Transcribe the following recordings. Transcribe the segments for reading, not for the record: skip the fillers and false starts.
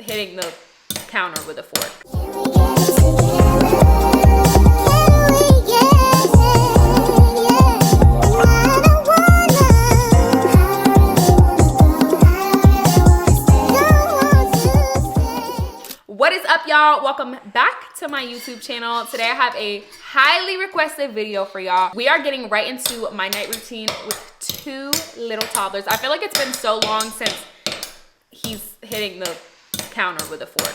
hitting the counter with a fork. What is up, y'all? Welcome back to my YouTube channel. Today I have a highly requested video for y'all. We are getting right into my night routine with two little toddlers. I feel like it's been so long since he's hitting the counter with a fork.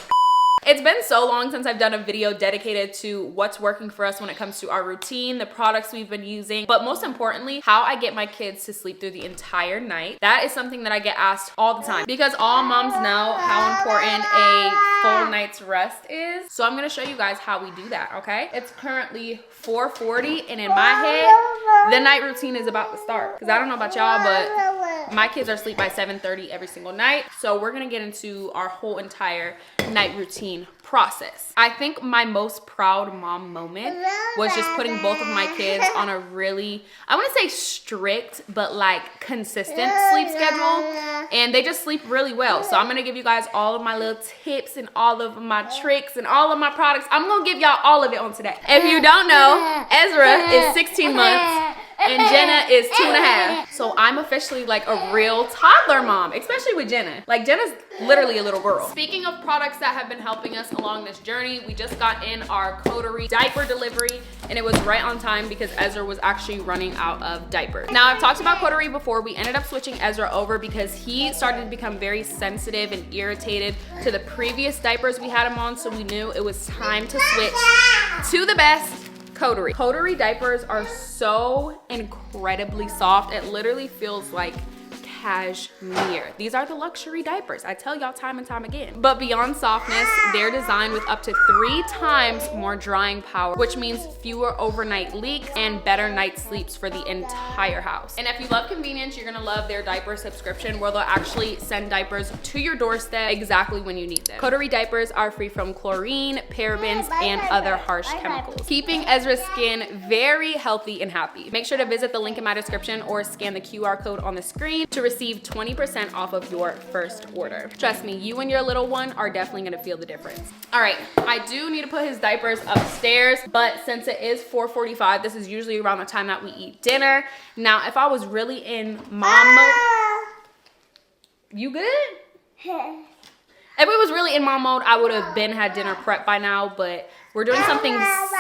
It's been so long since I've done a video dedicated to what's working for us when it comes to our routine, the products we've been using, but most importantly, how I get my kids to sleep through the entire night. That is something that I get asked all the time because all moms know how important a full night's rest is. So I'm gonna show you guys how we do that, okay? It's currently 4:40 and in my head, the night routine is about to start. Because I don't know about y'all, but my kids are asleep by 7:30 every single night. So we're gonna get into our whole entire night routine process. I think my most proud mom moment was just putting both of my kids on a really, I wouldn't say strict, but like consistent sleep schedule. And they just sleep really well. So I'm gonna give you guys all of my little tips and all of my tricks and all of my products. I'm gonna give y'all all of it on today. If you don't know, Ezra is 16 months. And Jenna is 2.5. So I'm officially like a real toddler mom, especially with Jenna. Like Jenna's literally a little girl. Speaking of products that have been helping us along this journey, we just got in our Coterie diaper delivery and it was right on time because Ezra was actually running out of diapers. Now I've talked about Coterie before. We ended up switching Ezra over because he started to become very sensitive and irritated to the previous diapers we had him on. So we knew it was time to switch to the best, Coterie. Coterie diapers are so incredibly soft. It literally feels like cashmere. These are the luxury diapers. I tell y'all time and time again. But beyond softness, they're designed with up to 3 times more drying power, which means fewer overnight leaks and better night sleeps for the entire house. And if you love convenience, you're gonna love their diaper subscription where they'll actually send diapers to your doorstep exactly when you need them. Coterie diapers are free from chlorine, parabens, and other harsh chemicals, keeping Ezra's skin very healthy and happy. Make sure to visit the link in my description or scan the QR code on the screen to receive 20% off of your first order. Trust me, you and your little one are definitely gonna feel the difference. All right, I do need to put his diapers upstairs, but since it is 4:45, this is usually around the time that we eat dinner. Now, if I was really in mom mode, you good? If we was really in mom mode, I would have been had dinner prep by now, but we're doing something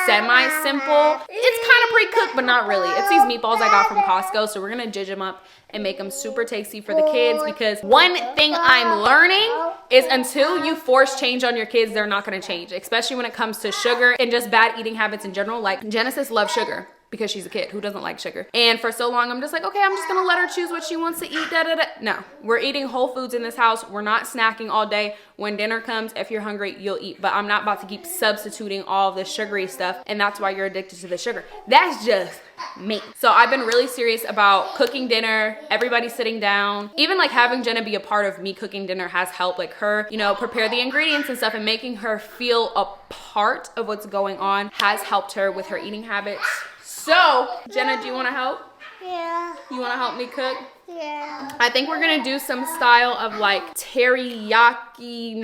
semi-simple. It's kind of pre-cooked, but not really. It's these meatballs I got from Costco, so we're gonna judge them up and make them super tasty for the kids because one thing I'm learning is until you force change on your kids, they're not gonna change, especially when it comes to sugar and just bad eating habits in general. Like Genesis loves sugar because she's a kid who doesn't like sugar. And for so long, I'm just like, okay, I'm just gonna let her choose what she wants to eat, da da da. No, we're eating whole foods in this house. We're not snacking all day. When dinner comes, if you're hungry, you'll eat. But I'm not about to keep substituting all of the sugary stuff, and that's why you're addicted to the sugar. That's just me. So I've been really serious about cooking dinner, everybody sitting down. Even like having Jenna be a part of me cooking dinner has helped, like her, you know, prepare the ingredients and stuff, and making her feel a part of what's going on has helped her with her eating habits. So, Jenna, do you want to help? Yeah. You want to help me cook? Yeah. I think we're going to do some style of like teriyaki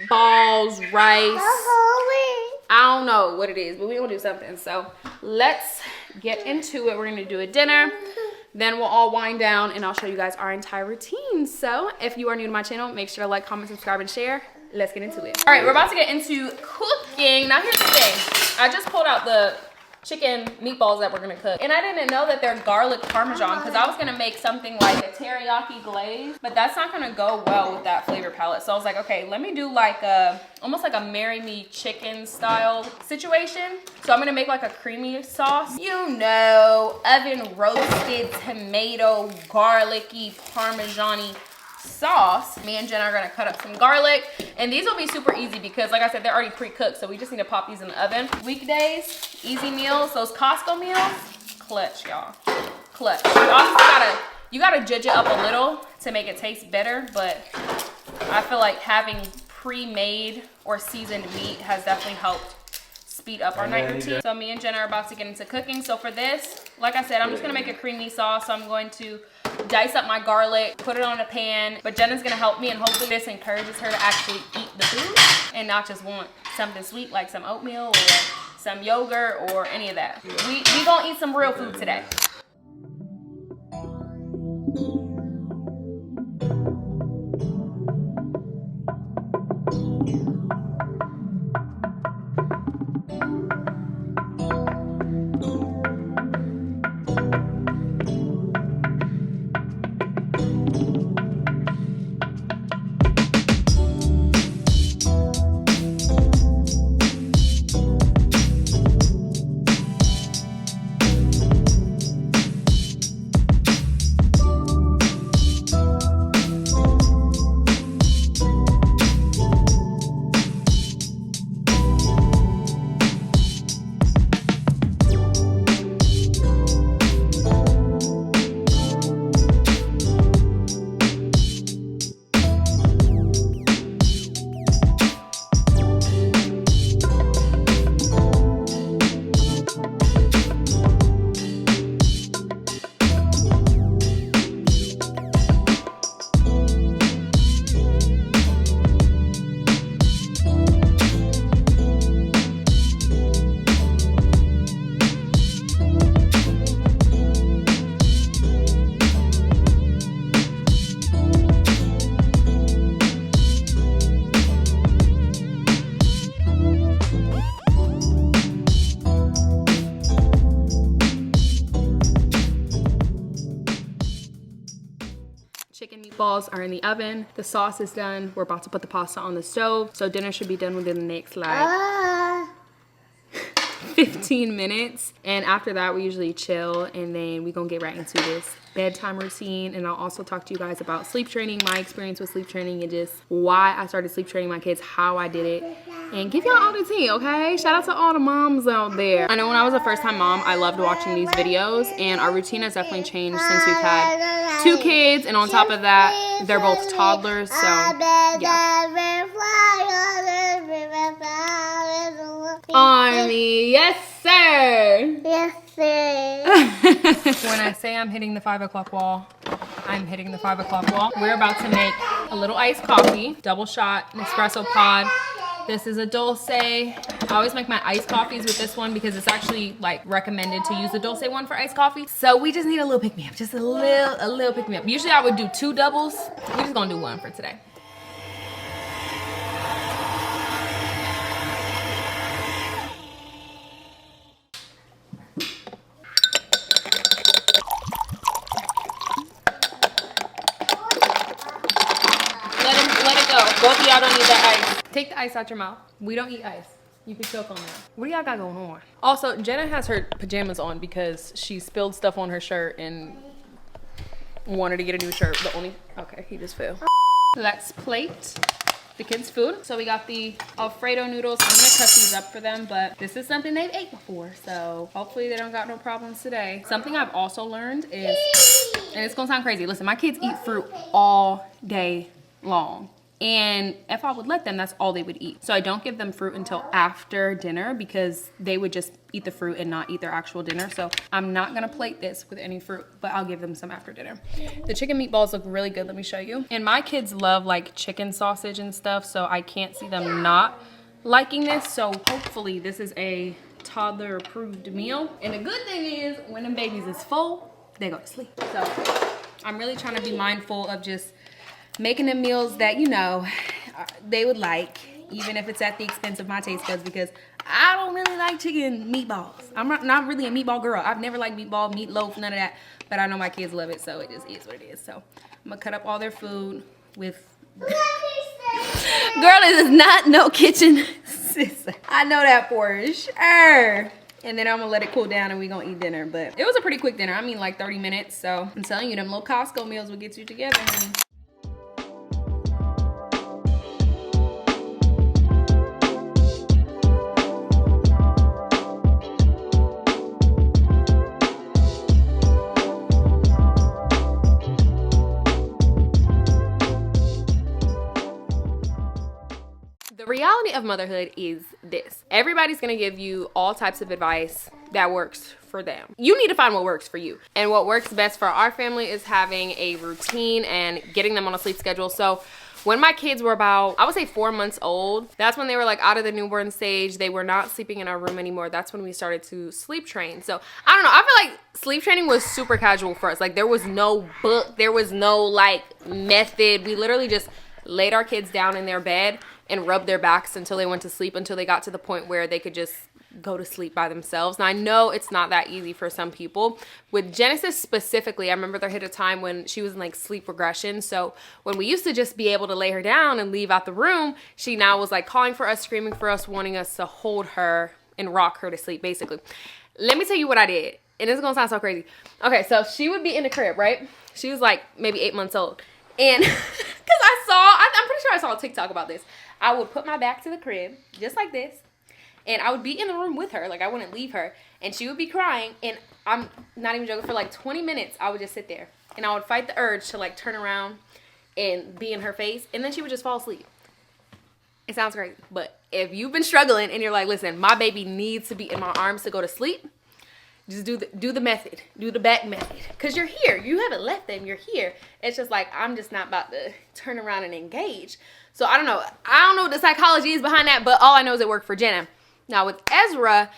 meatballs, rice. I don't know what it is, but we're going to do something. So, let's get into it. We're going to do a dinner. Then we'll all wind down and I'll show you guys our entire routine. So, if you are new to my channel, make sure to like, comment, subscribe, and share. Let's get into it. All right, we're about to get into cooking. Now, here's the thing. I just pulled out the chicken meatballs that we're gonna cook, and I didn't know that they're garlic parmesan because I was gonna make something like a teriyaki glaze, but that's not gonna go well with that flavor palette. So I was like, okay, let me do like a almost like a marry me chicken style situation. So I'm gonna make like a creamy sauce, you know, oven roasted tomato garlicky parmesan-y sauce. Me and Jenna are gonna cut up some garlic, and these will be super easy because like I said, they're already pre-cooked, so we just need to pop these in the oven. Weekdays, easy meals, those Costco meals, clutch, y'all, clutch. You gotta judge it up a little to make it taste better, but I feel like having pre-made or seasoned meat has definitely helped speed up our night routine. So me and Jenna are about to get into cooking. So for this, like I said, I'm just gonna make a creamy sauce. So I'm going to dice up my garlic, put it on a pan. But Jenna's gonna help me, and hopefully this encourages her to actually eat the food and not just want something sweet like some oatmeal or some yogurt or any of that. We gonna eat some real food today. Chicken meatballs are in the oven. The sauce is done. We're about to put the pasta on the stove. So dinner should be done within the next like 15 minutes. And after that, we usually chill, and then we're gonna get right into this bedtime routine. And I'll also talk to you guys about sleep training, my experience with sleep training, and just why I started sleep training my kids, how I did it, and give y'all all the tea, okay? Shout out to all the moms out there. I know when I was a first-time mom, I loved watching these videos, and our routine has definitely changed since we've had 2 kids, and on top of that, they're both toddlers, so yeah. Army, yes sir. Yes, sir. When I say I'm hitting the 5 o'clock wall, I'm hitting the 5 o'clock wall. We're about to make a little iced coffee, double shot, an espresso pod. This is a dulce. I always make my iced coffees with this one because it's actually like recommended to use the dulce one for iced coffee. So we just need a little pick me up, just a little pick me up. Usually I would do 2 doubles. We're just gonna do 1 for today. Both of y'all don't need that ice. Take the ice out your mouth. We don't eat ice. You can choke on that. What do y'all got going on? Also, Jenna has her pajamas on because she spilled stuff on her shirt and wanted to get a new shirt. Okay, he just fell. Let's plate the kids' food. So we got the Alfredo noodles. I'm gonna cut these up for them, but this is something they've ate before, so hopefully they don't got no problems today. Something I've also learned is, and it's gonna sound crazy, listen, my kids eat fruit all day long. And if I would let them, that's all they would eat. So I don't give them fruit until after dinner because they would just eat the fruit and not eat their actual dinner. So I'm not gonna plate this with any fruit, but I'll give them some after dinner. The chicken meatballs look really good, let me show you. And my kids love like chicken sausage and stuff, so I can't see them not liking this. So hopefully this is a toddler approved meal. And the good thing is when them babies is full, they go to sleep. So I'm really trying to be mindful of just making them meals that, you know, they would like, even if it's at the expense of my taste buds, because I don't really like chicken meatballs. I'm not really a meatball girl. I've never liked meatball, meatloaf, none of that, but I know my kids love it, so it just is what it is. So I'm gonna cut up all their food with... Girl, this is not no kitchen sister. I know that for sure. And then I'm gonna let it cool down and we gonna eat dinner. But it was a pretty quick dinner. I mean like 30 minutes. So I'm telling you, them little Costco meals will get you together, honey. The reality of motherhood is this. Everybody's gonna give you all types of advice that works for them. You need to find what works for you. And what works best for our family is having a routine and getting them on a sleep schedule. So when my kids were about, I would say 4 months old, that's when they were like out of the newborn stage. They were not sleeping in our room anymore. That's when we started to sleep train. So I don't know. I feel like sleep training was super casual for us. Like there was no book. There was no like method. We literally just laid our kids down in their bed and rubbed their backs until they went to sleep, until they got to the point where they could just go to sleep by themselves. Now I know it's not that easy for some people. With Genesis specifically, I remember there hit a time when she was in like sleep regression. So when we used to just be able to lay her down and leave out the room, she now was like calling for us, screaming for us, wanting us to hold her and rock her to sleep basically. Let me tell you what I did. And this is gonna sound so crazy. Okay, so she would be in the crib, right? She was like maybe 8 months old. And because I'm pretty sure I saw a TikTok about this. I would put my back to the crib just like this. And I would be in the room with her, like I wouldn't leave her, and she would be crying, and I'm not even joking, for like 20 minutes, I would just sit there, and I would fight the urge to like turn around and be in her face, and then she would just fall asleep. It sounds crazy, but if you've been struggling and you're like, listen, my baby needs to be in my arms to go to sleep, just do the method, do the back method, because you're here, you haven't left them, you're here. It's just like, I'm just not about to turn around and engage. So I don't know what the psychology is behind that, but all I know is it worked for Jenna. Now with Ezra,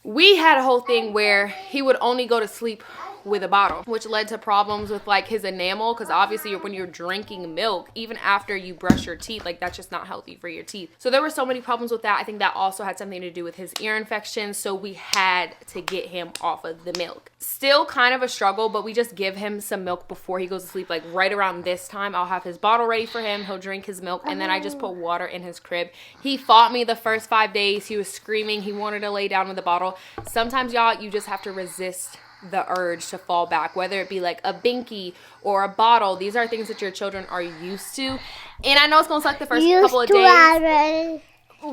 we had a whole thing where he would only go to sleep with a bottle, which led to problems with like his enamel, because obviously when you're drinking milk, even after you brush your teeth, like that's just not healthy for your teeth. So there were so many problems with that. I think that also had something to do with his ear infection, so we had to get him off of the milk. Still kind of a struggle, but we just give him some milk before he goes to sleep. Like right around this time, I'll have his bottle ready for him, he'll drink his milk, and then I just put water in his crib. He fought me the first 5 days. He was screaming, he wanted to lay down with the bottle. Sometimes y'all, you just have to resist the urge to fall back, whether it be like a binky or a bottle. These are things that your children are used to, and I know it's gonna suck the first couple of days,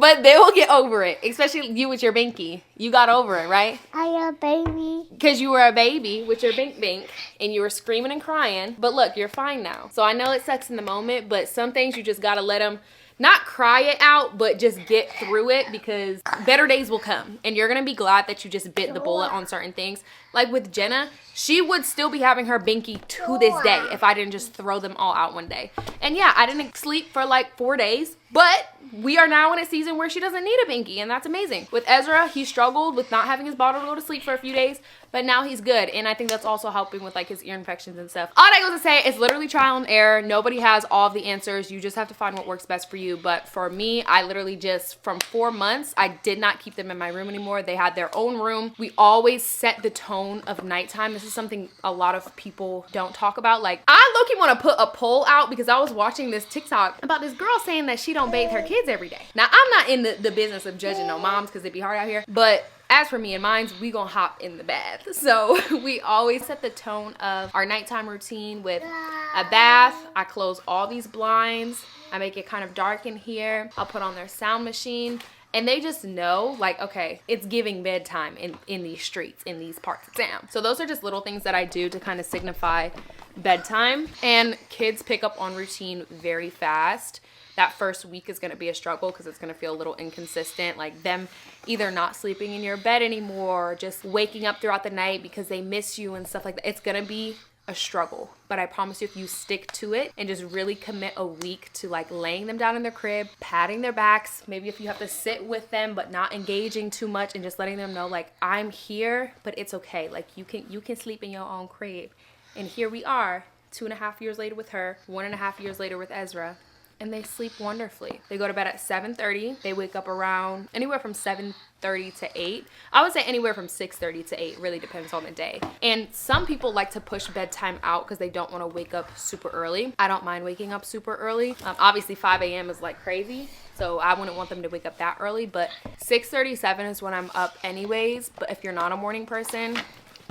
but they will get over it, especially you with your binky. You got over it, right? I'm a baby. Because you were a baby with your bink and you were screaming and crying, but look, you're fine now. So I know it sucks in the moment, but some things you just gotta let them not cry it out, but just get through it, because better days will come and you're gonna be glad that you just bit the bullet on certain things. Like with Jenna, she would still be having her binky to this day if I didn't just throw them all out one day. And yeah, I didn't sleep for like 4 days, but we are now in a season where she doesn't need a binky, and that's amazing. With Ezra, he struggled with not having his bottle to go to sleep for a few days, but now he's good, and I think that's also helping with like his ear infections and stuff. All I goes to say, it's literally trial and error. Nobody has all of the answers. You just have to find what works best for you. But for me, I literally just, from 4 months, I did not keep them in my room anymore. They had their own room. We always set the tone of nighttime. This is something a lot of people don't talk about. Like, I low-key want to put a poll out, because I was watching this TikTok about this girl saying that she don't bathe her kids every day. Now, I'm not in the business of judging no moms, because it'd be hard out here, but as for me and mine, we gonna hop in the bath. So we always set the tone of our nighttime routine with a bath. I close all these blinds. I make it kind of dark in here. I'll put on their sound machine. And they just know, like, okay, it's giving bedtime in these streets, in these parts of town. So those are just little things that I do to kind of signify bedtime. And kids pick up on routine very fast. That first week is going to be a struggle, because it's going to feel a little inconsistent, like them either not sleeping in your bed anymore, or just waking up throughout the night because they miss you and stuff like that. It's going to be a struggle, but I promise you, if you stick to it and just really commit a week to like laying them down in their crib, patting their backs, maybe if you have to sit with them but not engaging too much, and just letting them know like, I'm here, but it's okay, like you can sleep in your own crib. And here we are 2.5 years later with her, 1.5 years later with Ezra, and they sleep wonderfully. They go to bed at 7:30. They wake up around anywhere from 7:30 to 8. I would say anywhere from 6:30 to 8. Really depends on the day. And some people like to push bedtime out because they don't want to wake up super early. I don't mind waking up super early. Obviously 5 a.m. is like crazy, so I wouldn't want them to wake up that early, but 6:37 is when I'm up anyways. But if you're not a morning person,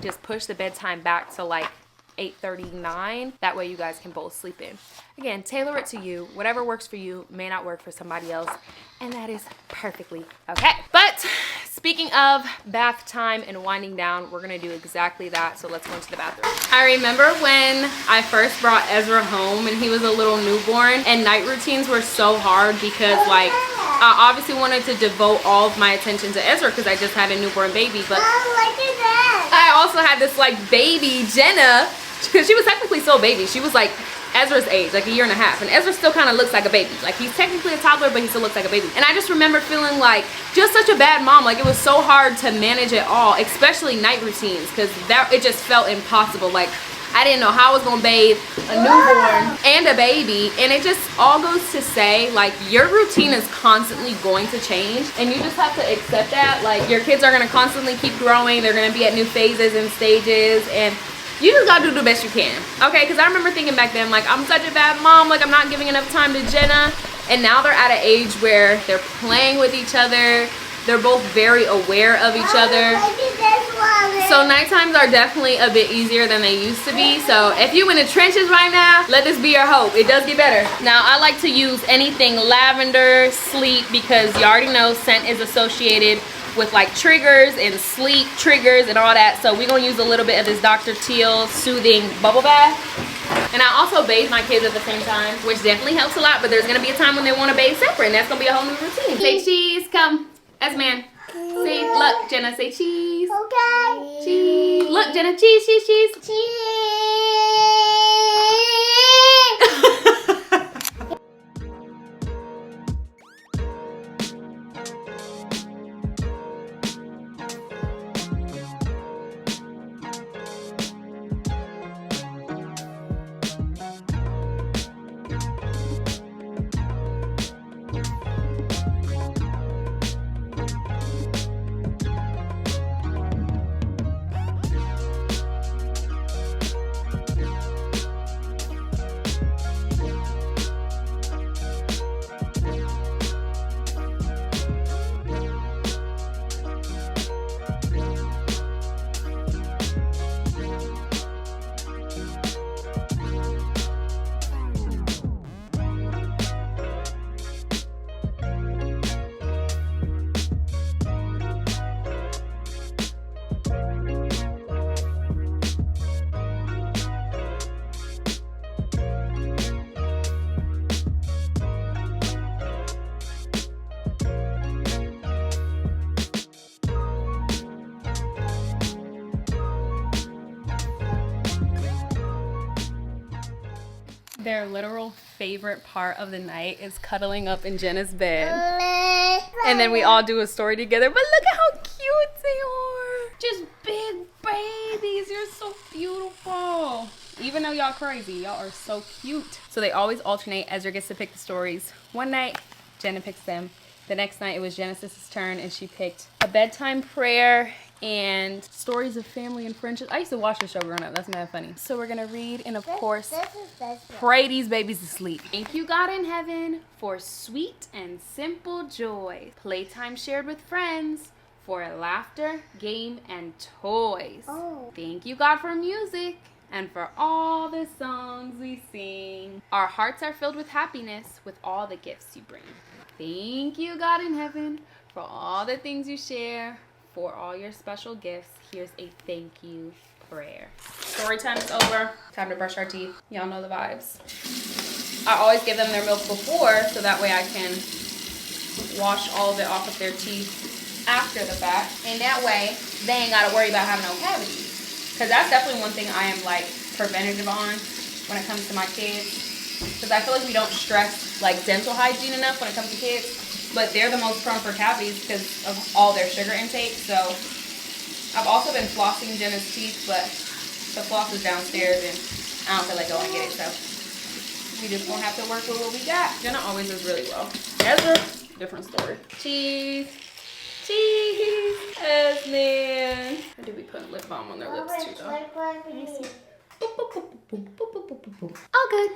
just push the bedtime back to like 8:39. That way you guys can both sleep in. Again, tailor it to you. Whatever works for you may not work for somebody else, and that is perfectly okay. But speaking of bath time and winding down, we're gonna do exactly that. So let's go into the bathroom. I remember when I first brought Ezra home and he was a little newborn, and night routines were so hard because like I obviously wanted to devote all of my attention to Ezra because I just had a newborn baby, but Oh, look at that. I also had this like baby Jenna, because she was technically still a baby. She was like Ezra's age, like a year and a half, and Ezra still kind of looks like a baby. Like he's technically a toddler, but he still looks like a baby. And I just remember feeling like just such a bad mom. Like it was so hard to manage it all, especially night routines, because it just felt impossible. Like I didn't know how I was gonna bathe a newborn and a baby, and it just all goes to say like your routine is constantly going to change, and you just have to accept that. Like your kids are gonna constantly keep growing, they're gonna be at new phases and stages, and you just gotta do the best you can, okay? Because I remember thinking back then, like, I'm such a bad mom, like I'm not giving enough time to Jenna, and now they're at an age where they're playing with each other, they're both very aware of each other. So night times are definitely a bit easier than they used to be. So if you in the trenches right now, let this be your hope. It does get better. Now I like to use anything lavender, sleep, because you already know scent is associated with like triggers and sleep triggers and all that. So we're gonna use a little bit of this Dr. Teal soothing bubble bath. And I also bathe my kids at the same time, which definitely helps a lot, but there's gonna be a time when they wanna bathe separate, and that's gonna be a whole new routine. Say cheese, come. As man. Say, look, Jenna, say cheese. Okay. Cheese. Look, Jenna, cheese, cheese, cheese. Cheese. Their literal favorite part of the night is cuddling up in Jenna's bed. And then we all do a story together. But look at how cute they are. Just big babies. You're so beautiful. Even though y'all crazy, y'all are so cute. So they always alternate. Ezra gets to pick the stories. One night, Jenna picks them. The next night, it was Genesis's turn, and she picked a bedtime prayer and stories of family and friendship. I used to watch the show growing up. That's mad funny. So we're gonna read and of course pray these babies to sleep. Thank you, God in heaven, for sweet and simple joy. Playtime shared with friends, for laughter, game, and toys. Oh. Thank you, God, for music and for all the songs we sing. Our hearts are filled with happiness with all the gifts you bring. Thank you, God in heaven, for all the things you share. For all your special gifts, here's a thank you prayer. Story time is over. Time to brush our teeth. Y'all know the vibes. I always give them their milk before, so that way I can wash all of it off of their teeth after the fact. And that way, they ain't gotta worry about having no cavities. Because that's definitely one thing I am like preventative on when it comes to my kids. Because I feel like we don't stress like dental hygiene enough when it comes to kids. But they're the most prone for cavities because of all their sugar intake. So I've also been flossing Jenna's teeth, but the floss is downstairs and I don't feel like going to get it. So we just gonna have to work with what we got. Jenna always does really well. Ezra, different story. Cheese. Cheese. Esmond. I do be putting lip balm on their lips too though. Let me see. Boop, boop, boop, boop, boop, boop, boop, boop, boop. All good.